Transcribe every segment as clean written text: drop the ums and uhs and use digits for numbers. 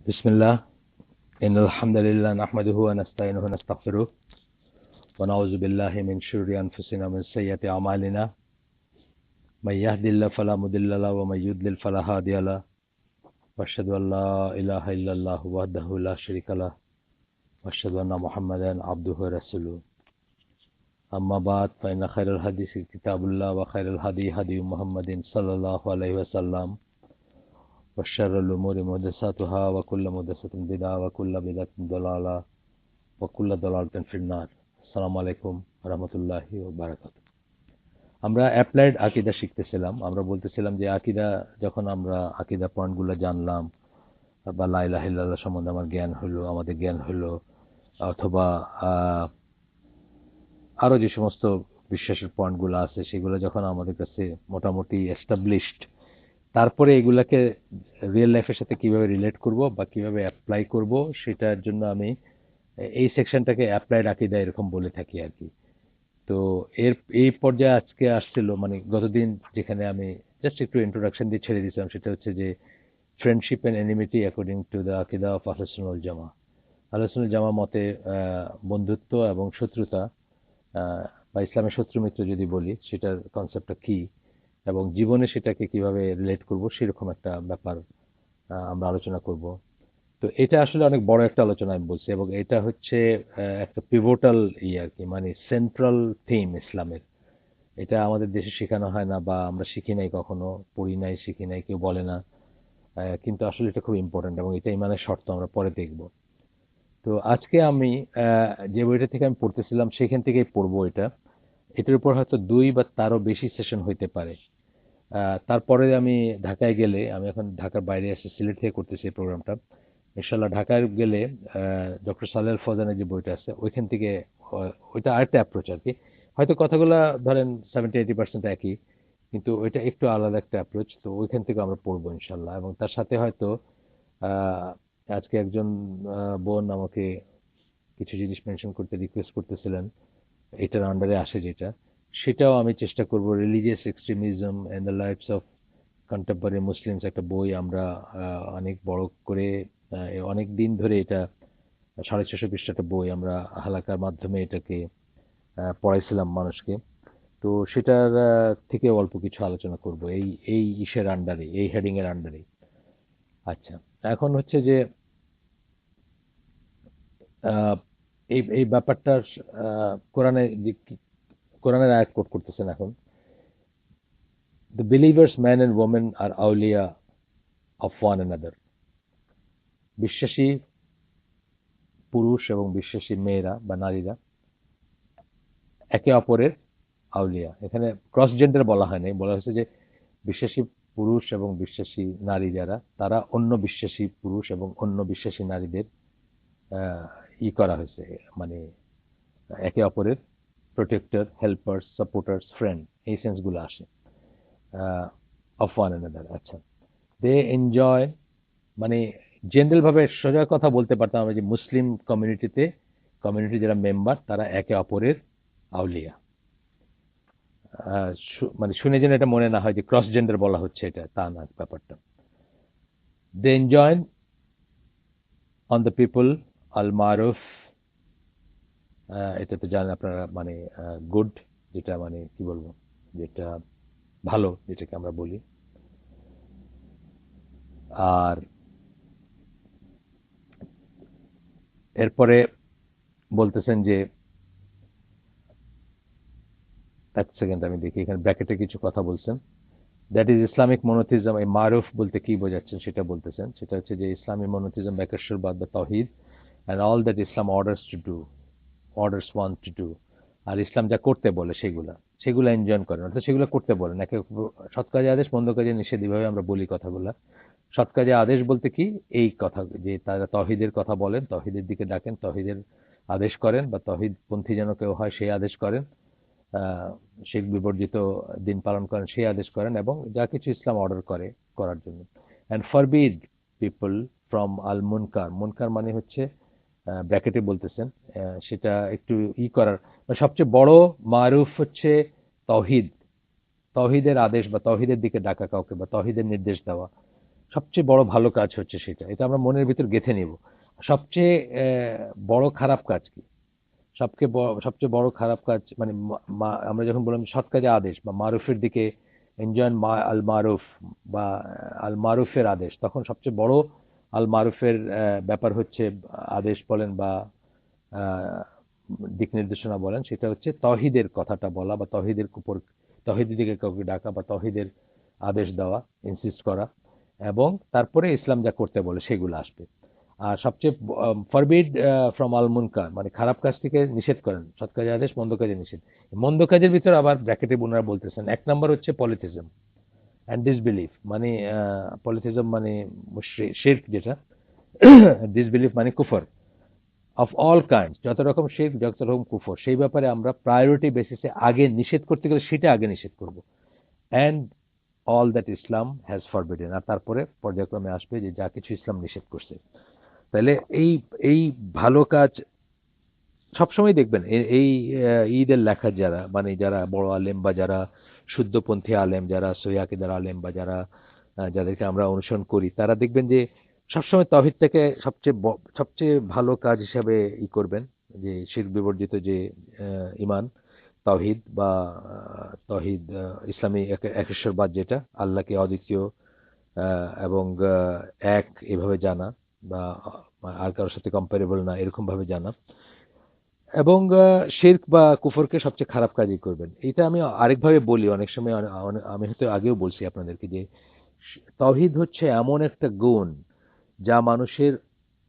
بسم الله إن الحمد لله نحمده ونستعينه ونستغفره ونعوذ بالله من شرور أنفسنا ومن سيئات أعمالنا من يهد الله فلا مضل له ومن يضلل فلا هادي له وأشهد أن لا إله إلا الله وحده لا شريك له وأشهد أن محمدا عبده ورسوله أما بعد فإن خير الحديث كتاب الله وخير الهدي هدي محمد صلى الله عليه وسلم وشر الأمور محدثاتها وكل محدثة بدعة وكل بدعة ضلالة وكل ضلالة في النار আসসালামু আলাইকুম রহমতুল্লাহি ওয়া বারাকাতুহু। আমরা অ্যাপ্লাইড আকীদা শিখতেছিলাম। আমরা বলতেছিলাম যে আকীদা যখন আমরা আকীদা পয়েন্টগুলো জানলাম বা লা ইলাহা ইল্লাল্লাহ সম্বন্ধে আমাদের জ্ঞান হলো অথবা আরো যে সমস্ত বিশ্বাসের পয়েন্টগুলো আছে সেগুলো যখন আমাদের কাছে মোটামুটি এস্টাবলিশড, তারপরে এগুলাকে রিয়েল লাইফের সাথে কিভাবে রিলেট করব বা কিভাবে অ্যাপ্লাই করব সেটার জন্য আমি এই সেকশনটাকে অ্যাপ্লাইড আকীদা এরকম বলে থাকি আর কি। তো এই পর্যায়ে আজকে আসছিল, মানে গতদিন যেখানে আমি জাস্ট একটু ইন্ট্রোডাকশন দিয়ে ছেড়ে দিয়েছিলাম, সেটা হচ্ছে যে friendship and enmity according to the আকীদা অফ আহলে সুন্নাহ ওয়াল জামাহ। আহলে সুন্নাহ জামা মতে বন্ধুত্ব এবং শত্রুতা বা ইসলামের শত্রু মিত্র যদি বলি সেটার কনসেপ্টটা কি এবং জীবনে সেটাকে কিভাবে রিলেট করব সেরকম একটা ব্যাপার আমরা আলোচনা করব। তো এটা আসলে অনেক বড় একটা আলোচনা আমি বলছি, এবং এটা হচ্ছে একটা পিভোটাল আর কি, মানে সেন্ট্রাল থিম ইসলামের। এটা আমাদের দেশে শেখানো হয় না বা আমরা শিখি নাই, কখনো পড়ি নাই, শিখি নাই, কেউ বলে না। কিন্তু আসলে এটা খুব ইম্পর্টেন্ট এবং এটা ইমানের শর্ত, আমরা পরে দেখব। তো আজকে আমি যে বইটা থেকে আমি পড়তেছিলাম সেখান থেকেই পড়বো এটা। এটার উপর হয়তো 2 বা তারও বেশি সেশন হইতে পারে। তারপরে আমি ঢাকায় গেলে, আমি এখন ঢাকার বাইরে আছি, সিলেট থেকে করতেছি এই প্রোগ্রামটা। ইনশাল্লাহ ঢাকায় গেলে ডক্টর সালেহ আল ফৌজানের যে বইটা আছে ওইখান থেকে ওইটা আরেকটা অ্যাপ্রোচ আর কি। হয়তো কথাগুলা ধরেন 70-80% একই, কিন্তু ওইটা একটু আলাদা একটা অ্যাপ্রোচ। তো ওইখান থেকে আমরা পড়বো ইনশাল্লাহ, এবং তার সাথে হয়তো আহ, আজকে একজন বোন আমাকে কিছু জিনিস মেনশন করতে রিকোয়েস্ট করতেছিলেন, এটার আন্ডারে আসে যেটা, সেটাও আমি চেষ্টা করব। Religious extremism and the lives of contemporary Muslims, একটা বই আমরা অনেক বড় করে অনেক দিন ধরে, এটা 650 পৃষ্ঠা একটা বই, আমরা হালাকার মাধ্যমে এটাকে পড়াইছিলাম মানুষকে। তো সেটার থেকে অল্প কিছু আলোচনা করব এই এই ইসের আন্ডারে, এই হেডিং এর আন্ডারে। আচ্ছা, এখন হচ্ছে যে আহ, এই এই ব্যাপারটা কোরআনে কোরআনের আয়াত কোট করতেছেন এখন। The believers men and women are awliya of one another. বিশ্বাসী পুরুষ এবং বিশ্বাসী মেয়েরা বা নারীরা একে অপরের আউলিয়া। এখানে ক্রস জেন্ডার বলা হয়নি, বলা হয়েছে যে বিশ্বাসী পুরুষ এবং বিশ্বাসী নারী যারা, তারা অন্য বিশ্বাসী পুরুষ এবং অন্য বিশ্বাসী নারীদের আহ, করা হয়েছে, মানে একে অপরের প্রোটেক্টর, হেল্পার্স, সাপোর্টার্স, ফ্রেন্ড, এই সেন্সগুলো আসে অফ ওয়ান অ্যানাদার। আচ্ছা, দে এনজয়, মানে জেনারেল ভাবে সোজা কথা বলতে পারতাম আমি যে মুসলিম কমিউনিটি যারা মেম্বার তারা একে অপরের আউলিয়া। মানে শুনে যেন এটা মনে না হয় যে ক্রস জেন্ডার বলা হচ্ছে, এটা তা না ব্যাপারটা। They enjoy on the people আল মারুফ, এটা তো জানেন আপনারা, মানে গুড, যেটা মানে কি বলবো, যেটা ভালো, যেটাকে আমরা বলি। আর এরপরে বলতেছেন যে, এক সেকেন্ড আমি দেখি, এখানে ব্র্যাকেটে কিছু কথা বলছেন। That is Islamic monotheism. এই মারুফ বলতে কি বোঝাচ্ছেন সেটা বলতেছেন। সেটা হচ্ছে যে ইসলামী মনোথিজম একেশ্বরবাদ বা তাওহীদ, and all that Islam orders one to do. আর ইসলাম যা করতে বলে সেগুলো এনজয় করেন, অর্থাৎ সেগুলো করতে বলেন। সৎ কাজে আদেশ, মন্দ কাজে নিষেধ, এইভাবে আমরা বলি কথাগুলা। সৎ কাজে আদেশ বলতে কি, এই কথা যে তারা তৌহিদের কথা বলেন, তৌহিদের দিকে ডাকেন, তৌহিদের আদেশ করেন, বা তৌহিদ পন্থী যেন কেউ হয় সেই আদেশ করেন। আহ, শিরক বিবর্জিত দিন পালন করেন সেই আদেশ করেন, এবং যা কিছু ইসলাম অর্ডার করে করার জন্য। অ্যান্ড ফরবিড পিপল ফ্রম আল মুনকার। মুনকার মানে হচ্ছে ব্র্যাকেটে বলতেছেন, সেটা একটু করার, মানে সবচেয়ে বড় মারুফ হচ্ছে তৌহিদ, তৌহিদের আদেশ বা তৌহিদের দিকে ডাকা কাউকে, বা তৌহিদের নির্দেশ দেওয়া। সবচেয়ে বড় ভালো কাজ হচ্ছে সেটা, এটা আমরা মনের ভিতর গেঁথে নিব। সবচেয়ে বড় খারাপ কাজ কি? সবচেয়ে বড় খারাপ কাজ মানে আমরা যখন বললাম সৎ কাজে আদেশ বা মারুফের দিকে এনজয়েন আল মারুফ বা আল মারুফের আদেশ, তখন সবচেয়ে বড় আল মারুফের ব্যাপার হচ্ছে আদেশ বলেন বা আহ, দিক নির্দেশনা বলেন, সেটা হচ্ছে তহিদের কথাটা বলা বা তহিদের উপর তহিদের দিকে কাউকে ডাকা বা তহিদের আদেশ দেওয়া, ইনসিস্ট করা, এবং তারপরে ইসলাম যা করতে বলে সেগুলো আসবে। আর সবচেয়ে ফরবিড ফ্রম আল মুনকার মানে খারাপ কাজ থেকে নিষেধ করেন, সৎ কাজে আদেশ, মন্দ কাজে নিষেধ। মন্দ কাজের ভিতর আবার ব্র্যাকেটে ওনারা বলতেছেন এক নম্বর হচ্ছে পলিথিজম অ্যান্ড ডিসবিলিফ, মানে পলিথিজম মানে শিরক যেটা, ডিসবিলিফ মানে কুফর অফ অল কাইন্ড, যত রকম শিরক যত রকম কুফর, সেই ব্যাপারে আমরা প্রায়োরিটি বেসিসে আগে নিষেধ করতে গেলে সেটা আগে নিষেধ করব। And all that Islam has forbidden, আর তারপরে পর্যায়ক্রমে আসবে যে যা কিছু ইসলাম নিষেধ করছে। তাহলে এই এই ভালো কাজ সবসময় দেখবেন এই ঈদের লেখা যারা মানে যারা বড় আলেম বা যারা শুদ্ধপন্থী আলেম, যারা সহিহ আকীদার আলেম বা যারা যাদেরকে আমরা অনুসরণ করি, তারা দেখবেন যে সবসময় তাওহীদটাকে সবচেয়ে ভালো কাজ হিসাবে করবেন, যে শিরক বিবর্জিত যে ঈমান, তাওহীদ বা তাওহীদ ইসলামী একেশ্বরবাদ, যেটা আল্লাহকে অদ্বিতীয় এবং এক এভাবে জানা বা আর কারোর সাথে কম্পারেবল না এরকম ভাবে জানা, এবং শিরক বা কুফরকে সবচেয়ে খারাপ কাজই করবেন। এটা আমি আরেকভাবে বলি, অনেক সময় আমি হয়তো আগেও বলছি আপনাদেরকে যে তাওহীদ হচ্ছে এমন একটা গুণ যা মানুষের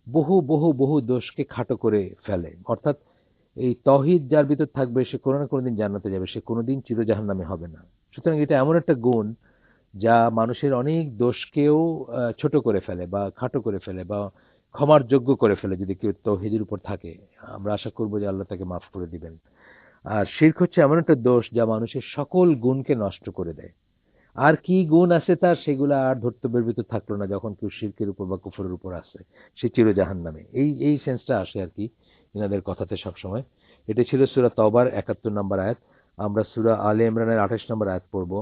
বহু বহু বহু দোষকে খাটো করে ফেলে। অর্থাৎ এই তাওহীদ যার ভিতর থাকবে সে কোনো না কোনোদিন জান্নাতে যাবে, সে কোনোদিন চিরজাহান্নামী হবে না। সুতরাং এটা এমন একটা গুণ যা মানুষের অনেক দোষকেও ছোট করে ফেলে বা খাটো করে ফেলে বা ক্ষমার যোগ্য করে ফেলে যদি কেউ তৌহিদের উপর থাকে। আমরা আশা করব যে আল্লাহ তাকে মাফ করে দিবেন। আর শিরক হচ্ছে এমন একটা দোষ যা মানুষের সকল গুণকে নষ্ট করে দেয়। আর কি গুণ আছে তার, সেগুলো আর ধর্তব্যের ভিতর থাকলো না যখন কেউ শিরকের উপর বা কুফরের উপর আসে, সে চিরজাহান্নামে। এই সেন্সটা আসে আর কি এনাদের কথাতে সবসময়। এটা ছিল সূরা তওবার ৭১ নম্বর আয়াত। আমরা সূরা আলে ইমরানের ২৮ নম্বর আয়াত পড়ব।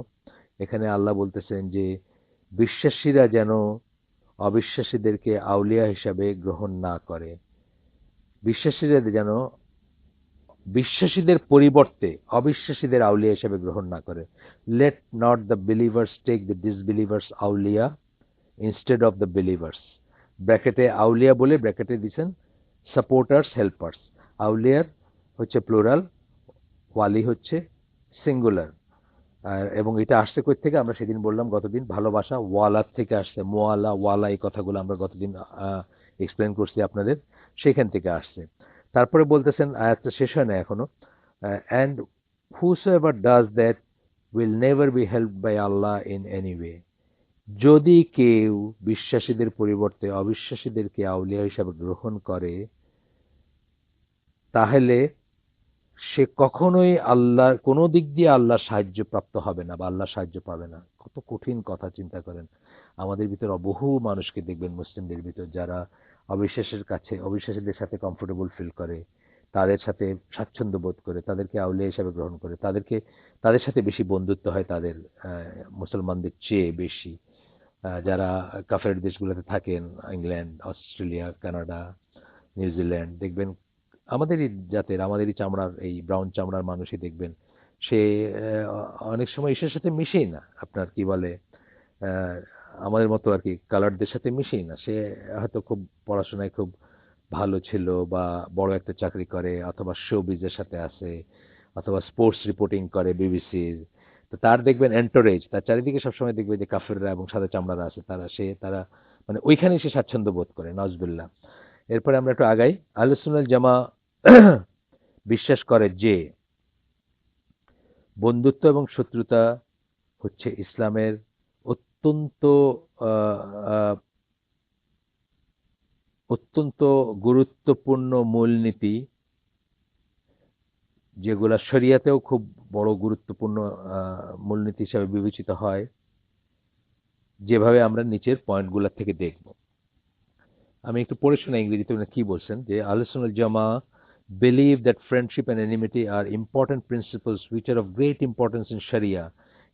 এখানে আল্লাহ বলতেছেন যে বিশ্বাসীরা যেন অবিশ্বাসীদেরকে আউলিয়া হিসাবে গ্রহণ না করে। বিশ্বাসীরা যেন বিশ্বাসীদের পরিবর্তে অবিশ্বাসীদের আউলিয়া হিসাবে গ্রহণ না করে। Let not the believers take the disbelievers আউলিয়া ইনস্টেড অফ দ্য বিলিভার্স। ব্র্যাকেটে আউলিয়া বলে ব্র্যাকেটে দিচ্ছেন সাপোর্টার্স, হেল্পার্স। আউলিয়ার হচ্ছে প্লুরাল, ওয়ালি হচ্ছে সিঙ্গুলার। এবং এটা আসছে কই থেকে আমরা সেদিন বললাম গতদিন, ভালোবাসা ওয়ালার থেকে আসছে। মোয়ালা, ওয়ালা এই কথাগুলো আমরা গতদিন এক্সপ্লেন করছি আপনাদের, সেখান থেকে আসছে। তারপরে বলতেছেন, আয়াতটা শেষ হয় না এখনো, and whosoever does that will never be helped by Allah in any way. যদি কেউ বিশ্বাসীদের পরিবর্তে অবিশ্বাসীদেরকে আউলিয়া হিসাবে গ্রহণ করে, তাহলে সে কখনোই আল্লাহর কোনো দিক দিয়ে আল্লাহর সাহায্য প্রাপ্ত হবে না বা আল্লাহর সাহায্য পাবে না। কত কঠিন কথা চিন্তা করেন। আমাদের ভিতর বহু মানুষকে দেখবেন মুসলিমদের ভিতর যারা অবিশ্বাসীদের সাথে কমফোর্টেবল ফিল করে, তাদের সাথে স্বাচ্ছন্দ্য বোধ করে, তাদেরকে আউলিয়া হিসাবে গ্রহণ করে, তাদের সাথে বেশি বন্ধুত্ব হয় তাদের মুসলমানদের চেয়ে বেশি। যারা কাফের দেশগুলোতে থাকেন, ইংল্যান্ড, অস্ট্রেলিয়া, কানাডা, নিউজিল্যান্ড, দেখবেন আমাদেরই জাতের, আমাদেরই চামড়ার, এই ব্রাউন চামড়ার মানুষই দেখবেন সে অনেক সময় ঈশ্বরের সাথে মিশেই না, আপনার কি বলে আহ, আমাদের মতো আর কি কালারদের সাথে মিশেই না। সে হয়তো খুব পড়াশোনায় খুব ভালো ছিল বা বড় একটা চাকরি করে অথবা শোবিজের সাথে আছে অথবা স্পোর্টস রিপোর্টিং করে বিবিসির। তো তার দেখবেন এন্টোরেজ, তার চারিদিকে সবসময় দেখবে যে কাফেররা এবং সাদা চামড়ারা আছে, তারা মানে ওইখানেই সে স্বাচ্ছন্দ্য বোধ করে, নাউজুবিল্লাহ। এরপরে আমরা একটু আগাই। আহলুস সুন্নাহ ওয়াল জামা বিশ্বাস করে যে বন্ধুত্ব এবং শত্রুতা হচ্ছে ইসলামের অত্যন্ত আহ, আহ, অত্যন্ত গুরুত্বপূর্ণ মূলনীতি, যেগুলা শরিয়াতেও খুব বড় গুরুত্বপূর্ণ মূলনীতি হিসাবে বিবেচিত হয়, যেভাবে আমরা নিচের পয়েন্টগুলো থেকে দেখব। আমি একটু পড়ে শোনাই ইংরেজিতে উনি কি বলছেন, যে আহলুস সুন্নাহ ওয়াল জামা believe that friendship and enmity are important principles which are of great importance in Sharia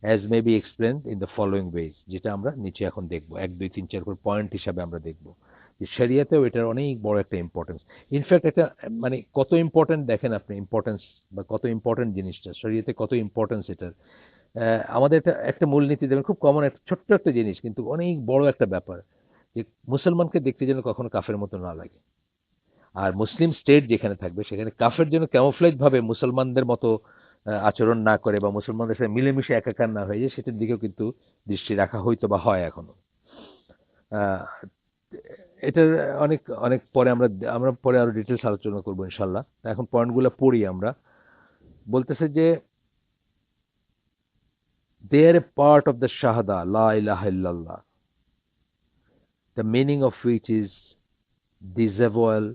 as may be explained in the following ways, যেটা আমরা নিচে এখন দেখবো, 1 2 3 4 করে পয়েন্ট হিসাবে আমরা দেখবো যে শরিয়াতেও এটার অনেক বড় একটা ইম্পর্টেন্স। ইনফ্যাক্ট এটা মানে কত ইম্পর্টেন্ট দেখেন আপনি, ইম্পর্টেন্স বা কত ইম্পর্টেন্ট জিনিসটা শরিয়াতে, কত ইম্পর্টেন্স এটার। আমাদের এটা একটা মূলনীতি দেবেন, খুব কমন একটা ছোট্ট একটা জিনিস কিন্তু অনেক বড় একটা ব্যাপার, যে মুসলমানকে দেখতে যেন কখনো কাফের মতো না লাগে। আর মুসলিম স্টেট যেখানে থাকবে সেখানে কাফের জন্য ক্যামোফ্লেজ ভাবে মুসলমানদের মতো আচরণ না করে বা মুসলমানদের সাথে মিলেমিশে একাকার না হয়ে যায়, সেটার দিকেও কিন্তু দৃষ্টি রাখা হয়তো বা হয় এখনো। আহ, এটার অনেক অনেক পরে আমরা আমরা পরে আরো ডিটেলস আলোচনা করবো ইনশাল্লাহ। এখন পয়েন্টগুলো পড়ি আমরা। বলতেছে যে দে আর এ পার্ট অফ দ্য শাহাদা লা ইলাহা ইল্লাল্লাহ, the meaning of which is disavowal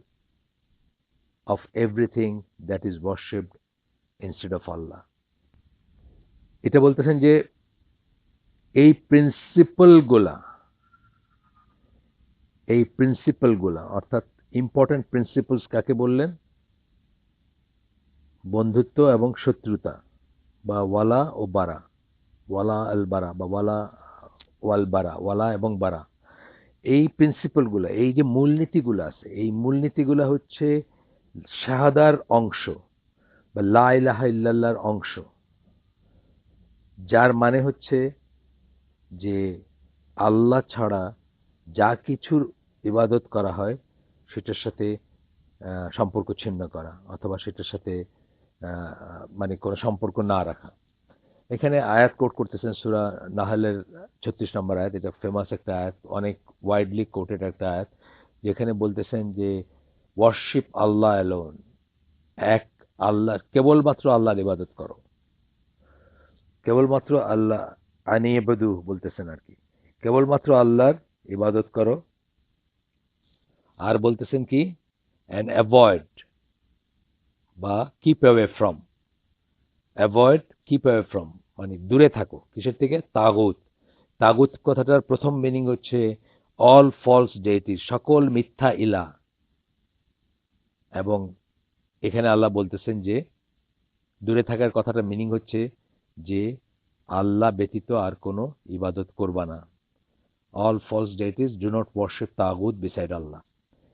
of everything that is worshipped instead of Allah. এটা বলতেছেন যে এই প্রিন্সিপালগুলা, এই প্রিন্সিপালগুলা অর্থাৎ ইম্পর্টেন্ট প্রিন্সিপলস কাকে বললেন? বন্ধুত্ব এবং শত্রুতা, বা ওয়ালা ও বারা, ওয়ালা আল বারা বা ওয়ালা ওয়াল বারা, ওয়ালা এবং বারা। এই প্রিন্সিপালগুলা, এই যে মূলনীতিগুলো আছে, এই মূলনীতিগুলা হচ্ছে শাহাদার অংশ বা লা ইলাহা ইল্লাল্লাহর অংশ, যার মানে হচ্ছে যে আল্লাহ ছাড়া যা কিছুর ইবাদত করা হয় সেটার সাথে সম্পর্ক ছিন্ন করা, অথবা সেটার সাথে মানে কোনো সম্পর্ক না রাখা। এখানে আয়াত কোট করতেছেন সূরা নাহলের 36 নম্বর আয়াত। এটা ফেমাস একটা আয়াত, অনেক ওয়াইডলি কোটেড একটা আয়াত, যেখানে বলতেছেন যে ওয়ার্শিপ আল্লাহ অ্যালোন, এক আল্লাহ, কেবলমাত্র আল্লাহর ইবাদত করো, কেবলমাত্র আল্লাহ, আনিয়াবুদু বলতেছেন আর কি, কেবলমাত্র আল্লাহর ইবাদত করো। আর বলতেছেন কি, অ্যান্ড অ্যাভয়েড বা keep away from, avoid keep away from মানে দূরে থাকো কিসের থেকে? তাগুত। তাগুত কথাটার প্রথম মিনিং হচ্ছে অল ফলস ডেইটি, সকল মিথ্যা ইলা। এবং এখানে আল্লাহ বলতেছেন যে দূরে থাকার কথাটা মিনিং হচ্ছে যে আল্লাহ ব্যতীত আর কোনো ইবাদত করবা না। All false deities do not worship তাগুত বিসাইড আল্লাহ।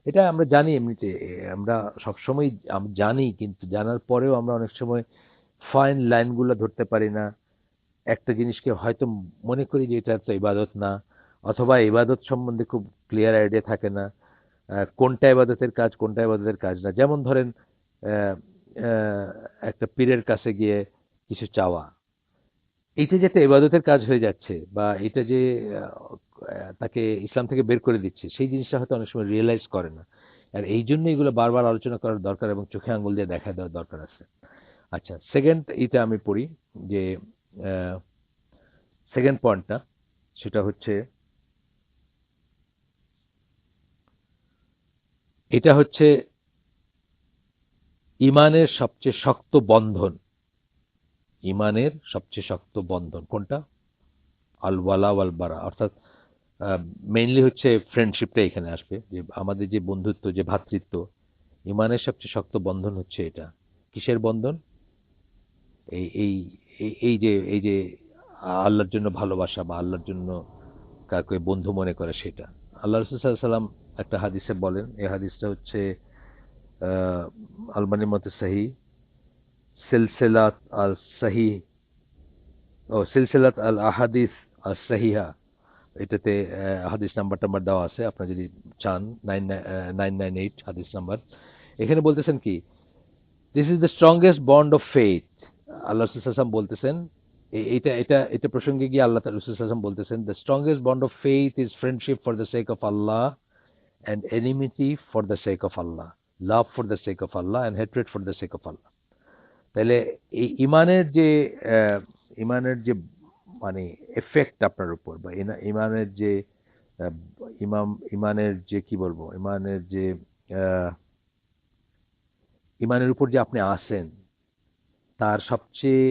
এটা আমরা জানি এমনিতে, আমরা সবসময় জানি, কিন্তু জানার পরেও আমরা অনেক সময় ফাইন লাইনগুলো ধরতে পারি না। একটা জিনিসকে হয়তো মনে করি যে এটা তো ইবাদত না, অথবা ইবাদত সম্বন্ধে খুব ক্লিয়ার আইডিয়া থাকে না কোনটা ইবাদতের কাজ কোনটা ইবাদতের কাজ না। যেমন ধরেন আহ, আহ, একটা পীরের কাছে গিয়ে কিছু চাওয়া, এইটা যে একটা ইবাদতের কাজ হয়ে যাচ্ছে, বা এটা যে তাকে ইসলাম থেকে বের করে দিচ্ছে, সেই জিনিসটা হয়তো অনেক সময় রিয়েলাইজ করে না। আর এই জন্য এগুলো বারবার আলোচনা করার দরকার এবং চোখে আঙ্গুল দিয়ে দেখা দেওয়ার দরকার আছে। আচ্ছা, সেকেন্ড এটা আমি পড়ি যে সেকেন্ড পয়েন্টটা, সেটা হচ্ছে এটা হচ্ছে ইমানের সবচেয়ে শক্ত বন্ধন। ইমানের সবচেয়ে শক্ত বন্ধন কোনটা? আল ওয়ালা ওয়াল বারা, অর্থাৎ মেইনলি হচ্ছে ফ্রেন্ডশিপটা এখানে আসবে, যে আমাদের যে বন্ধুত্ব, যে ভ্রাতৃত্ব, ইমানের সবচেয়ে শক্ত বন্ধন হচ্ছে এটা। কিসের বন্ধন? এই এই এই যে আল্লাহর জন্য ভালোবাসা বা আল্লাহর জন্য কাউকে বন্ধু মনে করে সেটা। আল্লাহ রসুল সাল্লাল্লাহু আলাইহি সাল্লাম একটা হাদিসে বলেন, এই হাদিসটা হচ্ছে আলবানির মতে সহি, সিলসিলাত আল সহি ও সিলসিলাত আল আহাদিস আল সহিহা, এটাতে হাদিস নাম্বার টাম্বার দেওয়া আছে, আপনারা যদি চান 998 হাদিস নাম্বার। এখানে বলতেছেন কি, this is the strongest bond of faith. আল্লাহ রসুল সাল্লাল্লাহু আলাইহি ওয়াসাল্লাম বলতেছেন, এটা এটা এটা প্রসঙ্গে গিয়ে আল্লাহ রসুল সাল্লাল্লাহু আলাইহি ওয়াসাল্লাম বলতেছেন, the strongest bond of faith is friendship for the sake of Allah and enmity for the sake of Allah, love for the sake of Allah and hatred for the sake of Allah. তাহলে এই আহ, ইমানের যে মানে effect আপনার উপর, বা ইমানের যে আহ, ইমানের যে কি বলবো, আহ, ইমানের উপর যে আপনি আসেন, তার সবচেয়ে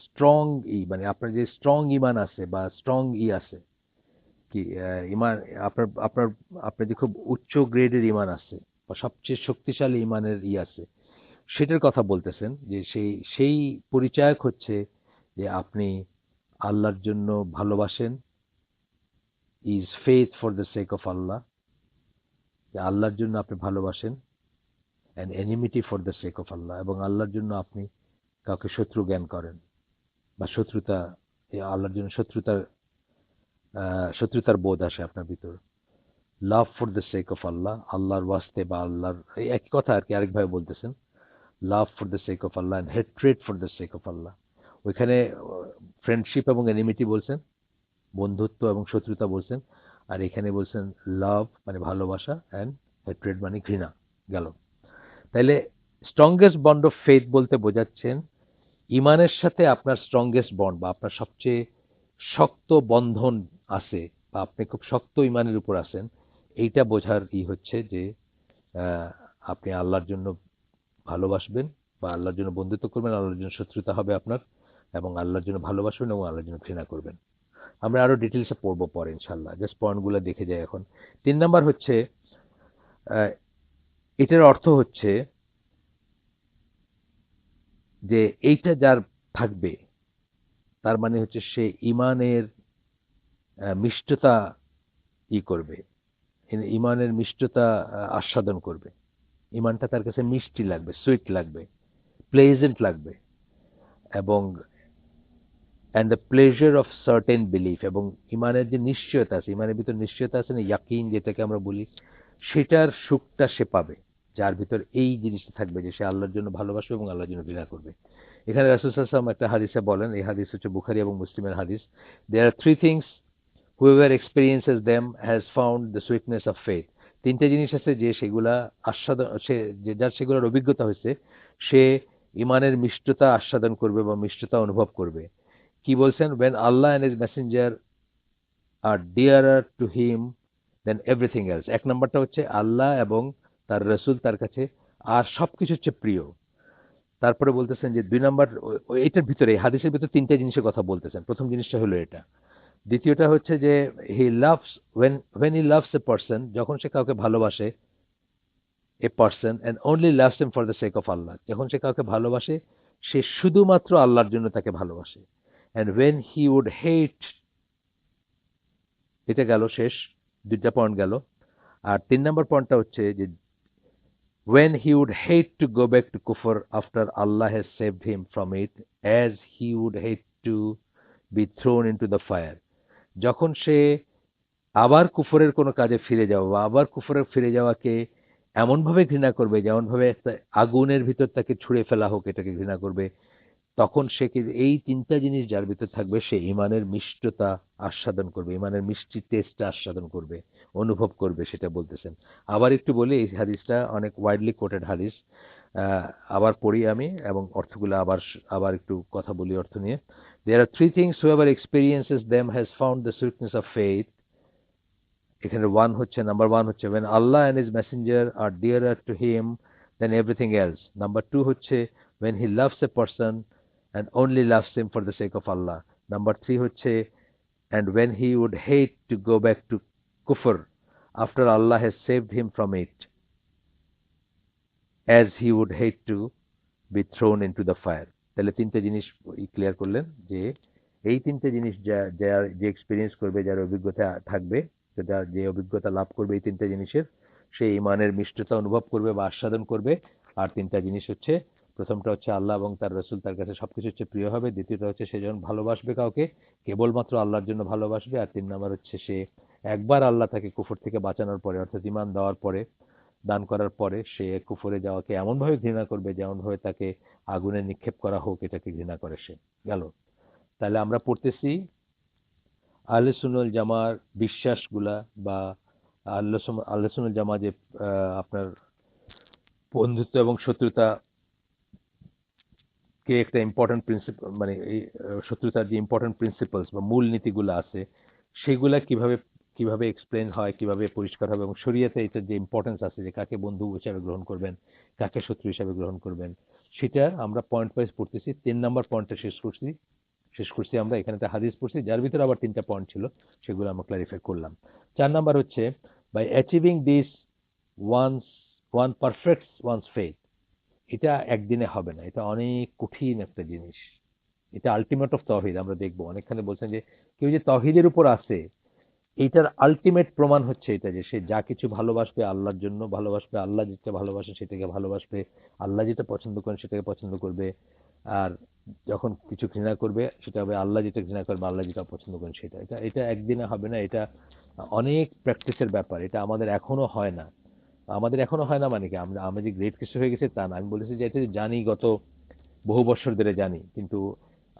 স্ট্রং মানে আপনার যে স্ট্রং ইমান আছে বা স্ট্রং আছে কি, ইমান, আপনার আপনার আপনার যে খুব উচ্চ গ্রেডের ইমান আছে বা সবচেয়ে শক্তিশালী ইমানের আছে, সেটার কথা বলতেছেন, যে সেই সেই পরিচায়ক হচ্ছে যে আপনি আল্লাহর জন্য ভালোবাসেন, is faith for the sake of Allah, যে আল্লাহর জন্য আপনি ভালোবাসেন, and enmity for the sake of Allah, এবং আল্লাহর জন্য আপনি কাউকে শত্রু জ্ঞান করেন বা শত্রুতা, আল্লাহর জন্য শত্রুতার বোধ আসে আপনার ভিতর। Love for the sake of Allah, আল্লাহর ওয়াস্তে বা আল্লাহর, এই একই কথা আর কি আরেকভাবে বলতেছেন। Love for the sake of Allah and hatred for the sake of Allah. ওইখানে ফ্রেন্ডশিপ এবং এনিমিটি বলছেন, বন্ধুত্ব এবং শত্রুতা বলছেন, আর এখানে বলছেন লাভ মানে ভালোবাসা, অ্যান্ড হেট্রেড মানে ঘৃণা। গেল। তাইলে স্ট্রংগেস্ট বন্ড অফ ফেথ বলতে বোঝাচ্ছেন ইমানের সাথে আপনার স্ট্রংগেস্ট বন্ড বা আপনার সবচেয়ে শক্ত বন্ধন আছে, বা আপনি খুব শক্ত ইমানের উপর আছেন, এইটা বোঝার হচ্ছে যে আহ, আপনি আল্লাহর জন্য ভালোবাসবেন বা আল্লাহর জন্য বন্ধুত্ব করবেন, আল্লাহর জন্য শত্রুতা হবে আপনার, এবং আল্লাহর জন্য ভালোবাসবেন এবং আল্লাহর জন্য ঘৃণা করবেন। আমরা আরো ডিটেলসে পড়বো পরে ইনশাল্লাহ, জাস্ট পয়েন্টগুলো দেখে যাই এখন। 3 নাম্বার হচ্ছে আহ, এটার অর্থ হচ্ছে যে এইটা যার থাকবে তার মানে হচ্ছে সে ইমানের মিষ্টতা করবে, ইমানের মিষ্টতা আস্বাদন করবে। ইমানটা তার কাছে মিষ্টি লাগবে, সুইট লাগবে, প্লেজেন্ট লাগবে, এবং and the pleasure of certain belief, এবং ইমানের যে নিশ্চয়তা আছে, ইমানের ভিতর নিশ্চয়তা আছে না, ইয়াকিন যেটাকে আমরা বলি, সেটার সুখটা সে পাবে যার ভিতর এই জিনিসটা থাকবে যে সে আল্লাহর জন্য ভালোবাসবে এবং আল্লাহর জন্য ঘৃণা করবে। এখানে রাসূল সাল্লাল্লাহু আলাইহি ওয়াসাল্লাম একটা হাদিসে বলেন, এই হাদিস হচ্ছে বুখারী এবং মুসলিমের হাদিস, there are three things whoever experiences them has found the sweetness of faith. 3টে জিনিস আছে যে সেগুলা আস্বাদন, সে যে যার সেগুলোর অভিজ্ঞতা হয়েছে, সে ইমানের মিষ্টতা আস্বাদন করবে বা মিষ্টতা অনুভব করবে। কি বলছেন? when Allah and his messenger are dearer to him than everything else. 1 নম্বরটা হচ্ছে আল্লাহ এবং তার রসুল তার কাছে আর সবকিছু হচ্ছে প্রিয়। তারপরে বলতেছেন যে 2 নম্বর, এটার ভিতরে হাদিসের ভিতরে 3টে জিনিসের কথা বলতেছেন। প্রথম জিনিসটা হলো এটা। দ্বিতীয়টা হচ্ছে যে he loves, when he loves a person, যখন সে কাউকে ভালোবাসে, a person and only loves him for the sake of Allah, যখন সে কাউকে ভালোবাসে সে শুধুমাত্র আল্লাহর জন্য তাকে ভালোবাসে। অ্যান্ড ওয়েন হি উড হেট, এটা গেল শেষ, 2টা পয়েন্ট গেল। আর 3 নম্বর পয়েন্টটা হচ্ছে যে when he would hate to go back to kufr after Allah has saved him from it, as he would hate to be thrown into the fire. যখন সে আবার কুফরের কোনো কাজে ফিরে যাওয়া বা আবার কুফরে ফিরে যাওয়াকে এমনভাবে ঘৃণা করবে, যেমনভাবে একটা আগুনের ভিতর তাকে ছুঁড়ে ফেলা হোক এটাকে ঘৃণা করবে, তখন সে কি এই 3টা জিনিস যার ভিতর থাকবে সে ইমানের মিষ্টতা আস্বাদন করবে, ইমানের মিষ্টি টেস্টটা আস্বাদন করবে, অনুভব করবে, সেটা বলতেছেন। আবার একটু বলি, এই হাদিসটা অনেক ওয়াইডলি কোটেড হাদিস। আহ, আবার পড়ি আমি এবং অর্থগুলো আবার আবার একটু কথা বলি অর্থ নিয়ে। There are three things whoever experiences them has found the sweetness of faith. এখানে নাম্বার ওয়ান হচ্ছে when Allah and his messenger are dearer to him than everything else. Number two হচ্ছে when he loves a person and only loves him for the sake of Allah. Number three হচ্ছে and when he would hate to go back to kufr after Allah has saved him from it, as he would hate to be thrown into the fire. তাহলে 3টে জিনিস clear করলেন যে এই 3টে জিনিস যে এক্সপিরিয়েন্স করবে, যার অভিজ্ঞতা থাকবে, যে অভিজ্ঞতা লাভ করবে এই 3টে জিনিসের, সে ইমানের মিষ্টতা অনুভব করবে বা আস্বাদন করবে। আর 3টা জিনিস হচ্ছে, প্রথমটা হচ্ছে আল্লাহ এবং তার রসুল তার কাছে সবকিছু হচ্ছে প্রিয় হবে। দ্বিতীয়টা হচ্ছে সে যখন ভালোবাসবে কাউকে কেবলমাত্র আল্লাহর জন্য ভালোবাসবে। আর 3 নম্বর হচ্ছে সে একবার আল্লাহ তাকে কুফর থেকে বাঁচানোর পরে, অর্থাৎ ইমান দেওয়ার পরে, দান করার পরে, সে কুফরে যাওয়াকে এমনভাবে ঘৃণা করবে যেমনভাবে তাকে আগুনে নিক্ষেপ করা হোক এটাকে ঘৃণা করে সে। গেল। তাহলে আমরা পড়তেছি আহলে সুন্নাত জামার বিশ্বাসগুলা, বা আহলে সুন্নাত জামা যে আপনার বন্ধুত্ব এবং শত্রুতা কে একটা ইম্পর্টেন্ট প্রিন্সিপাল, মানে এই শত্রুতার যে ইম্পর্টেন্ট প্রিন্সিপালস বা মূল নীতিগুলো আছে সেগুলা কিভাবে কিভাবে এক্সপ্লেন হয়, কিভাবে পরিষ্কার হবে, এবং শরীয়তে এটার যে ইম্পর্টেন্স আছে যে কাকে বন্ধু হিসাবে গ্রহণ করবেন, কাকে শত্রু হিসাবে গ্রহণ করবেন, সেটা আমরা পয়েন্ট ওয়াইজ পড়তেছি। 3 নম্বর পয়েন্টটা শেষ করছি আমরা এখানে একটা হাদিস পড়ছি যার ভিতরে আবার 3টা পয়েন্ট ছিল, সেগুলো আমরা ক্লারিফাই করলাম। 4 নম্বর হচ্ছে by achieving this one's one perfects one's faith. এটা একদিনে হবে না, এটা অনেক কঠিন একটা জিনিস। এটা আলটিমেট অফ তৌহিদ। আমরা দেখবো অনেকখানে বলছেন যে কেউ যে তৌহিদের উপর আছে, এইটার আলটিমেট প্রমাণ হচ্ছে এটা যে সে যা কিছু ভালোবাসবে আল্লাহর জন্য ভালোবাসবে, আল্লাহ যেটা ভালোবাসে সেটাকে ভালোবাসবে, আল্লাহ যেটা পছন্দ করেন সেটাকে পছন্দ করবে। আর যখন কিছু ঘৃণা করবে সেটা হবে আল্লাহ যেটা ঘৃণা করবে, আল্লাহ যেটা পছন্দ করেন সেটা। এটা এটা একদিনে হবে না, এটা অনেক প্র্যাকটিসের ব্যাপার। এটা আমাদের এখনো হয় না। আমাদের এখনো হয় না মানে কি আমরা আমরা যে গ্রেট কিছু হয়ে গেছে তা না। আমি বলেছি যে এটা জানি, গত বহু বছর ধরে জানি, কিন্তু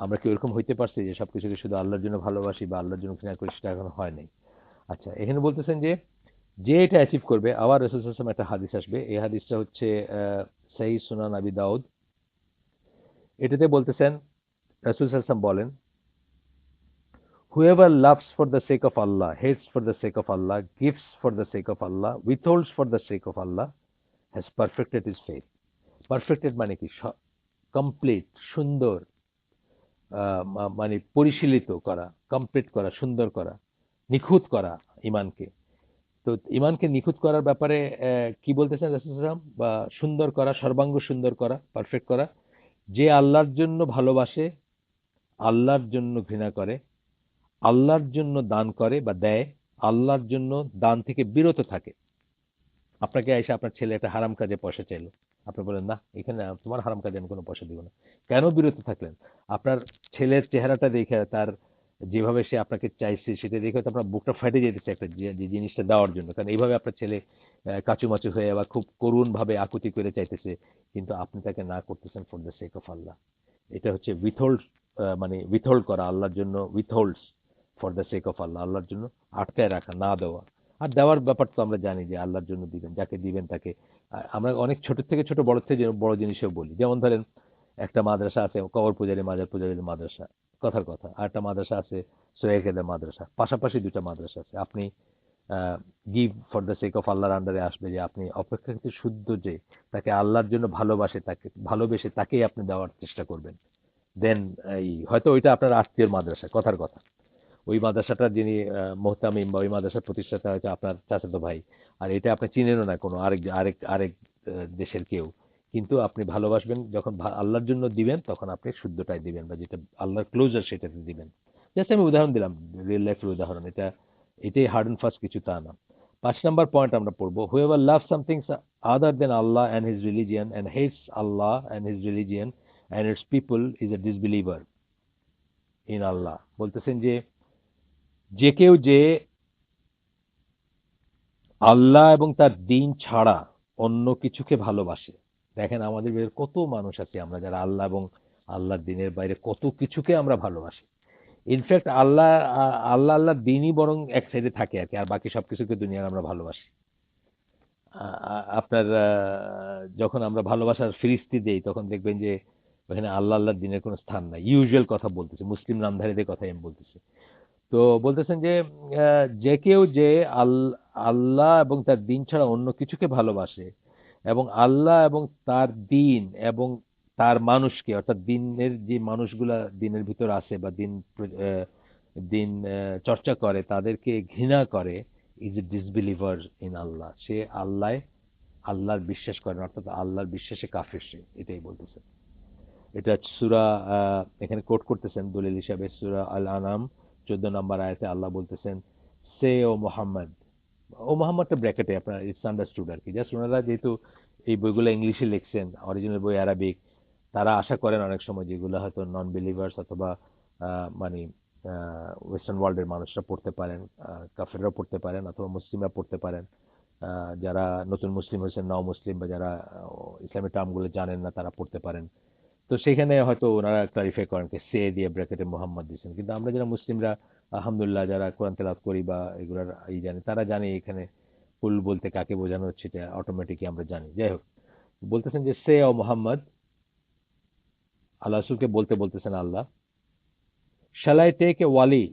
আমরা কি ওরকম হইতে পারছি যে সবকিছুকে শুধু আল্লাহর জন্য ভালোবাসি বা আল্লাহর জন্য ঘৃণা করি, সেটা এখনো হয় নাই। আচ্ছা, এখানে বলতেছেন যে যে এটা অ্যাচিভ করবে, আবার রাসূল সাল্লাল্লাহু আলাইহি ওয়াসাল্লাম একটা হাদিস আসবে। এই হাদিসটা হচ্ছে সহিহ সুনান আবি দাউদ। এটাতে বলতেছেন, রাসূল সাল্লাল্লাহু আলাইহি ওয়াসাল্লাম বলেন, whoever loves for the sake of Allah, hates for the sake of Allah, gives for the sake of Allah, withholds for the sake of Allah, has perfected his faith. Perfected মানে কি? কমপ্লিট, সুন্দর, মানে পরিশীলিত করা, complete করা, সুন্দর করা, নিখুঁত করা ইমানকে। তো ইমানকে নিখুঁত করার ব্যাপারে কি বলতেছেন রাসূল সাল্লাল্লাহু আলাইহি ওয়াসাল্লাম? বা সুন্দর করা, সর্বাঙ্গ সুন্দর করা, পারফেক্ট করা। যে আল্লাহর জন্য ভালোবাসে, আল্লাহর জন্য ঘৃণা করে, আল্লাহর জন্য দান করে বা দেয়, আল্লাহর জন্য দান থেকে বিরত থাকে। আপনাকে এসে আপনার ছেলে একটা হারাম কাজে পয়সা চাইলো, আপনি বলেন না, এখানে তোমার হারাম কাজে আমি কোনো পয়সা দিব না। কেন বিরত থাকলেন? আপনার ছেলের চেহারাটা দেখে, তার যেভাবে সে আপনাকে চাইছে সেটা দেখে তো আপনার বুকটা ফেটে যেতেছে একটা যে জিনিসটা দেওয়ার জন্য। কারণ এইভাবে আপনার ছেলে কাচুমাচু হয়ে বা খুব করুণ ভাবে আকুতি করে চাইতেছে, কিন্তু আপনি তাকে না করতেছেন ফর দ্য সেক অফ আল্লাহ। এটা হচ্ছে উইথহোল্ড, মানে উইথহোল্ড করা আল্লাহর জন্য, উইথহোল্ডস for the sake of Allah, আল্লাহর জন্য আটকায় রাখা, না দেওয়া। আর দেওয়ার ব্যাপার তো আমরা জানি যে আল্লাহর জন্য দিবেন, যাকে দিবেন তাকে। আমরা অনেক ছোট থেকে ছোট, বড় থেকে বড় জিনিসও বলি। যেমন ধরেন একটা মাদ্রাসা আছে কবর পূজারী, মাজার পূজারী মাদ্রাসা, কথার কথা। আর একটা মাদ্রাসা আছে সোহেকেদের মাদ্রাসা, পাশাপাশি দুটা মাদ্রাসা আছে। আপনি give for the sake of আল্লাহর আন্ডারে আসবে যে আপনি অপেক্ষাকৃত শুদ্ধ, যে তাকে আল্লাহর জন্য ভালোবাসে, তাকে ভালোবেসে তাকেই আপনি দেওয়ার চেষ্টা করবেন। দেন এই হয়তো ওইটা আপনার আত্মীয়র মাদ্রাসা, কথার কথা। ওই মাদ্রাসাটার যিনি মোহতামিম বা ওই মাদ্রাসার প্রতিষ্ঠাতা হয়তো আপনার চাচাতো ভাই। আর এটা আপনি চিনেনও না কোনো আরেক আরেক আরেক দেশের কেউ। কিন্তু আপনি ভালোবাসবেন যখন আল্লাহর জন্য দিবেন, তখন আপনি শুদ্ধটাই দিবেন বা যেটা আল্লাহর ক্লোজার সেটাতে দিবেন। জাস্ট আমি উদাহরণ দিলাম, রিয়েল লাইফের উদাহরণ। এটাই হার্ড অ্যান্ড ফাস্ট কিছু তা না। 5 নম্বর পয়েন্ট আমরা পড়বো, whoever loves something other than Allah and his religion and hates Allah and his religion and its people is a disbeliever in Allah. বলতেছেন যে যে কেউ যে আল্লাহ এবং তার দিন ছাড়া অন্য কিছুকে ভালোবাসে। দেখেন আমাদের ভিতরে কত মানুষ আছে আমরা যারা আল্লাহ এবং আল্লাহর দিনের বাইরে কত কিছুকে আমরা ভালোবাসি। ইনফ্যাক্ট আল্লাহ আল্লাহর দিনই বরং এক সাইডে থাকে আর কি, আর বাকি সবকিছুকে দুনিয়ার আমরা ভালোবাসি। আপনার যখন আমরা ভালোবাসার ফিরিস্তি দেই তখন দেখবেন যে ওখানে আল্লাহ আল্লাহর দিনের কোনো স্থান নাই। ইউজুয়াল কথা বলতেছি, মুসলিম নামধারীদের কথাই আমি বলতেছি। তো বলতেছেন যে যে কেউ যে আল্লাহ এবং তার দিন ছাড়া অন্য কিছুকে ভালোবাসে, এবং আল্লাহ এবং তার দিন এবং তার মানুষকে, অর্থাৎ দিনের যে মানুষগুলা দিনের ভিতর আছে বা দিন চর্চা করে, তাদেরকে ঘৃণা করে, ইজ এ ডিসবিলিভার ইন আল্লাহ। সে আল্লাহর বিশ্বাস করে না, অর্থাৎ আল্লাহর বিশ্বাসে কাফির সে। এটাই বলতেছে। এটা সূরা, এখানে কোট করতেছেন দলিল হিসাবে সূরা আল আনাম 14 নম্বর আয়াতে আল্লাহ বলতেছেন, সে ও মোহাম্মদ। ও মোহাম্মদটা ব্র্যাকেটে, আপনার ইটস আন্ডারস্টুড আর কি। জাস্ট ওনারা যেহেতু এই বইগুলো ইংলিশে লিখছেন, অরিজিনাল বই আরবিক, তারা আশা করেন অনেক সময় যেগুলো হয়তো নন বিলিভার্স অথবা মানে ওয়েস্টার্ন ওয়ার্ল্ডের মানুষরা পড়তে পারেন, কাফেররাও পড়তে পারেন অথবা মুসলিমরা পড়তে পারেন, যারা নতুন মুসলিম হয়েছেন, নও মুসলিম, বা যারা ইসলামিক টার্মগুলো জানেন না, তারা পড়তে পারেন। তো সেখানে হয়তো ওনারা ক্লারিফাই করেন যে সে দিয়ে ব্র্যাকেটে মোহাম্মদ দিয়েছেন। কিন্তু আমরা যারা মুসলিমরা আলহামদুলিল্লাহ যারা কোরআন তেলাওয়াত করি বা এগুলার জানি, তারা জানে এখানে কুল বলতে কাকে বোঝানো হচ্ছে, এটা অটোমেটিকই আমরা জানি। যাই হোক, বলতেছেন যে সে ও মোহাম্মদ, আল্লাহ রাসূলকে বলতেছেন আল্লাহ, shall I take a wali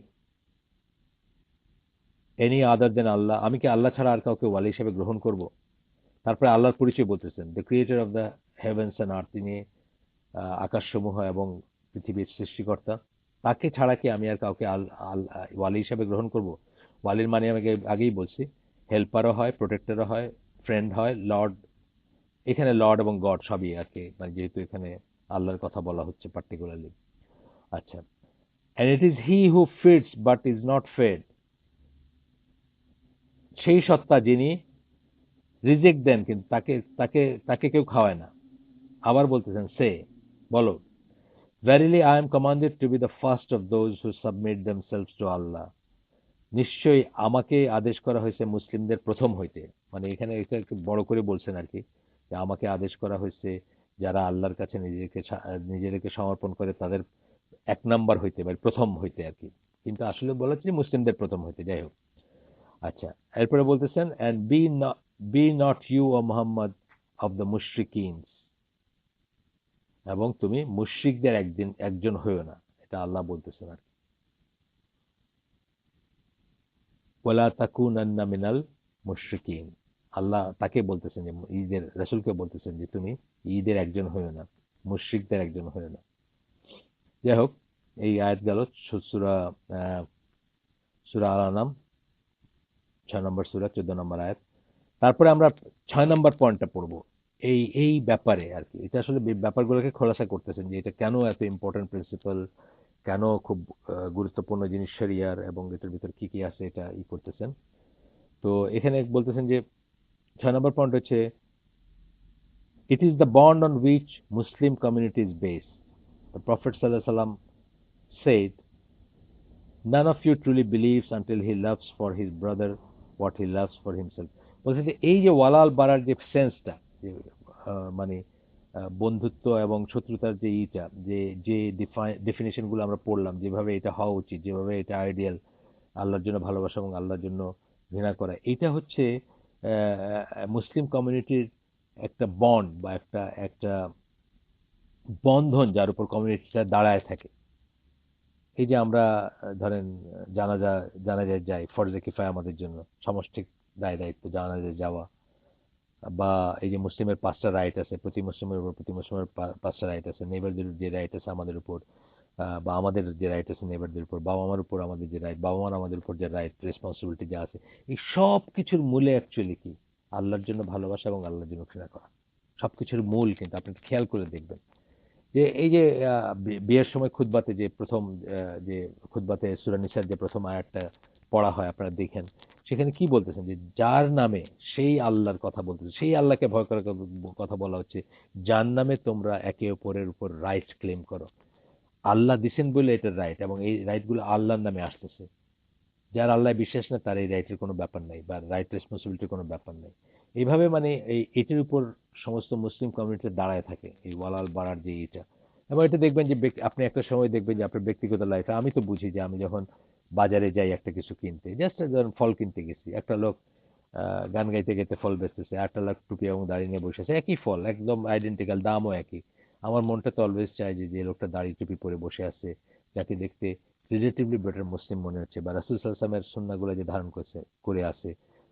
any other than আল্লাহ, আমি কি আল্লাহ ছাড়া আর কাউকে ওয়ালি হিসেবে গ্রহণ করব? তারপরে আল্লাহর পরিচয় বলতেছেন, the creator of the heavens and earth, তিনি আকাশসমূহ এবং পৃথিবীর সৃষ্টিকর্তা। তাকে ছাড়া কি আমি আর কাউকে ওয়ালি হিসাবে গ্রহণ করব? ওয়ালির মানে আমি আগেই বলছি, হেল্পারও হয়, প্রোটেক্টরও হয়, ফ্রেন্ড হয়, লর্ড। এখানে লর্ড এবং গড সবই আর কি, মানে যেহেতু এখানে আল্লাহর কথা বলা হচ্ছে পার্টিকুলারলি। আচ্ছা, and it is he who feeds but is not fed, সেই সত্তা যিনি রিজেক্ট দেন কিন্তু তাকে তাকে তাকে কেউ খাওয়ায় না। আবার বলতেছেন সে, বলো, verily I am commanded to be the first of those who submit themselves to Allah, নিশ্চয়ই আমাকে আদেশ করা হয়েছে মুসলিমদের প্রথম হইতে। মানে এখানে এটা একটু বড় করে বলছেন আর কি, যে আমাকে আদেশ করা হয়েছে যারা আল্লাহর কাছে নিজেদেরকে সমর্পণ করে তাদের এক নাম্বার হইতে বা প্রথম হইতে আর কি, কিন্তু আসলে বলা হচ্ছে মুসলিমদের প্রথম হইতে। যাই হোক, আচ্ছা, এরপরে বলতেছেন and be not you o Muhammad of the মুশরিকিন, এবং তুমি মুশরিকদের একজন হইও না, এটা আল্লাহ বলতেছেন আর কি। ওয়ালা তাকুনান্না মিনাল মুশরিকিন, আল্লাহ তাকে বলতেছেন যে ঈদের রাসূলকে বলতেছেন যে তুমি ঈদের একজন হইও না, মুশরিকদের একজন হইও না। যাই হোক, এই আয়াত গেল সূরা সূরা আল আনাম 6 নম্বর সূরা 14 নম্বর আয়াত। তারপরে আমরা 6 নম্বর পয়েন্টটা পড়ব। এই ব্যাপারে আর কি, এটা আসলে ব্যাপারগুলোকে খোলাসা করতেছেন যে এটা কেন এত ইম্পর্টেন্ট প্রিন্সিপাল, কেন খুব গুরুত্বপূর্ণ জিনিস শরিয়ার, এবং এটার ভিতর কি কি আছে এটা করতেছেন। তো এখানে বলতেছেন যে 6 নম্বর পয়েন্ট হচ্ছে, it is the bond on which Muslim community is based. The prophet সাল্লাল্লাহু আলাইহি সাল্লাম said, none of you truly believes until he loves for his brother what he loves for himself. বলছে যে এই যে ওয়ালাল বাড়ার যে সেন্সটা, যে মানে বন্ধুত্ব এবং শত্রুতার যে যে যে ডেফিনেশন গুলো আমরা পড়লাম, যেভাবে এটা হওয়া উচিত, যেভাবে এটা আইডিয়াল, আল্লাহর জন্য ভালোবাসা এবং আল্লাহর জন্য ঘৃণা করা, এটা হচ্ছে মুসলিম কমিউনিটির একটা বন্ড বা একটা একটা বন্ধন যার উপর কমিউনিটিটা দাঁড়ায় থাকে। এই যে আমরা ধরেন জানাজায় যাই, ফরজে কিফায়া আমাদের জন্য, সমষ্টিক দায় দায়িত্ব জানাজায় যাওয়া, বা এই যে মুসলিমের 5টা রাইট আছে, প্রতি মুসলিমের উপর প্রতি মুসলিমের 5টা রাইট আছে, নেইবারদের যে রাইট আছে আমাদের উপর, বা আমাদের যে রাইট আছে নেইবারদের উপর, বাবা মার উপর আমাদের যে রাইট, বাবা মার আমাদের উপর যে রাইট রেসপন্সিবিলিটি যা আছে, এই সব কিছুর মূলে অ্যাকচুয়ালি কি? আল্লাহর জন্য ভালোবাসা এবং আল্লাহর জন্য ঘৃণা করা। সবকিছুর মূল কিন্তু আপনি খেয়াল করে দেখবেন যে এই যে বিয়ের সময় খুতবাতে যে প্রথম যে খুতবাতে সূরা নিসার যে প্রথম আয়াতটা পড়া হয় আপনারা দেখেন, সেখানে কি বলতেছেন যে যার নামে, সেই আল্লাহর কথা বলতেছে, সেই আল্লাহকে ভয় করার কথা বলা হচ্ছে, যার নামে তোমরা একে অপরের উপর রাইট ক্লেম করো। আল্লাহ দিছেন বলে এটার রাইট, এবং এই রাইটগুলো আল্লাহর নামে আসতেছে। যার আল্লাহ বিশ্বাস না তার এই রাইটের কোনো ব্যাপার নাই, বা রাইট রেসপন্সিবিলিটির কোনো ব্যাপার নাই। এইভাবে মানে এটির উপর সমস্ত মুসলিম কমিউনিটি দাঁড়ায় থাকে, এই ওয়ালাল বাড়ার যে এটা। এবং এটা দেখবেন যে আপনি একটা সময় দেখবেন যে আপনার ব্যক্তিগত লাইফে, আমি তো বুঝি যে আমি যখন বাজারে যাই একটা কিছু কিনতে, জাস্ট ধরুন ফল কিনতে গেছি, একটা লোক গান গাইতে গাইতে ফল বেচতেছে, একটা লোক টুপি এবং দাড়ি নিয়ে বসে আছে, একই ফল, একদম আইডেন্টিক্যাল, দামও একই। আমার মনটা তো অলওয়েজ চায় যে যে লোকটা দাড়ি টুপি পরে বসে আছে, যাকে দেখতে রিলেটিভলি বেটার মুসলিম মনে হচ্ছে, বা রাসূল সাল্লাল্লাহু আলাইহি ওয়াসাল্লামের সুন্নাহগুলো যে ধারণ করে আছে,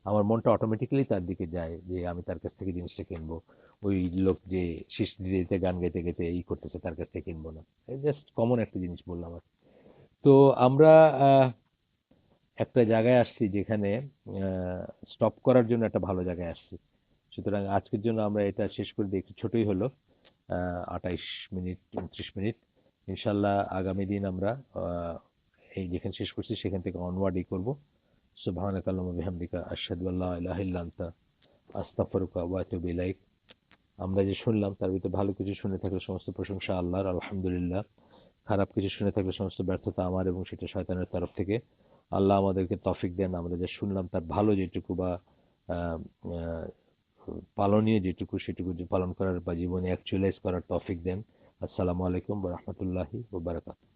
আমার মনটা অটোমেটিক্যালি তার দিকে যায় যে আমি তার কাছ থেকে জিনিসটা কিনবো। ওই লোক যে শীষ দিতে গান গাইতে গাইতে করতেছে, তার কাছ থেকে কিনবো না। জাস্ট কমন একটা জিনিস বললাম আর কি। তো আমরা একটা জায়গায় আসছি যেখানে স্টপ করার জন্য একটা ভালো জায়গায় আসছি। সুতরাং আজকের জন্য আমরা এটা শেষ করে দিই, একটু ছোটই হলো, 28 মিনিট 29 মিনিট। ইনশাল্লাহ আগামী দিন আমরা এই যেখানে শেষ করছি সেখান থেকে অনওয়ার্ডই করবো। সুবহানাকা আল্লাহুম্মা ওয়া বিহামদিকা আশহাদু আল্লা ইলাহা ইল্লা আনতা আস্তাগফিরুকা ওয়া আতুবু ইলাইক। আমরা যে শুনলাম তার ভিতরে ভালো কিছু শুনে থাকলে সমস্ত প্রশংসা আল্লাহর, আলহামদুলিল্লাহ। খারাপ কিছু শুনে থাকলে সমস্ত ব্যর্থতা আমার, এবং সেটা শয়তানের তরফ থেকে। আল্লাহ আমাদেরকে তৌফিক দেন, আমরা যা শুনলাম তার ভালো যেটুকু বা আহ, আহ, পালনীয় যেটুকু সেটুকু যে পালন করার বা জীবনে অ্যাকচুয়ালাইজ করার তৌফিক দেন। আসসালামু আলাইকুম ওয়া রাহমাতুল্লাহি ওয়া বারাকাতুহু।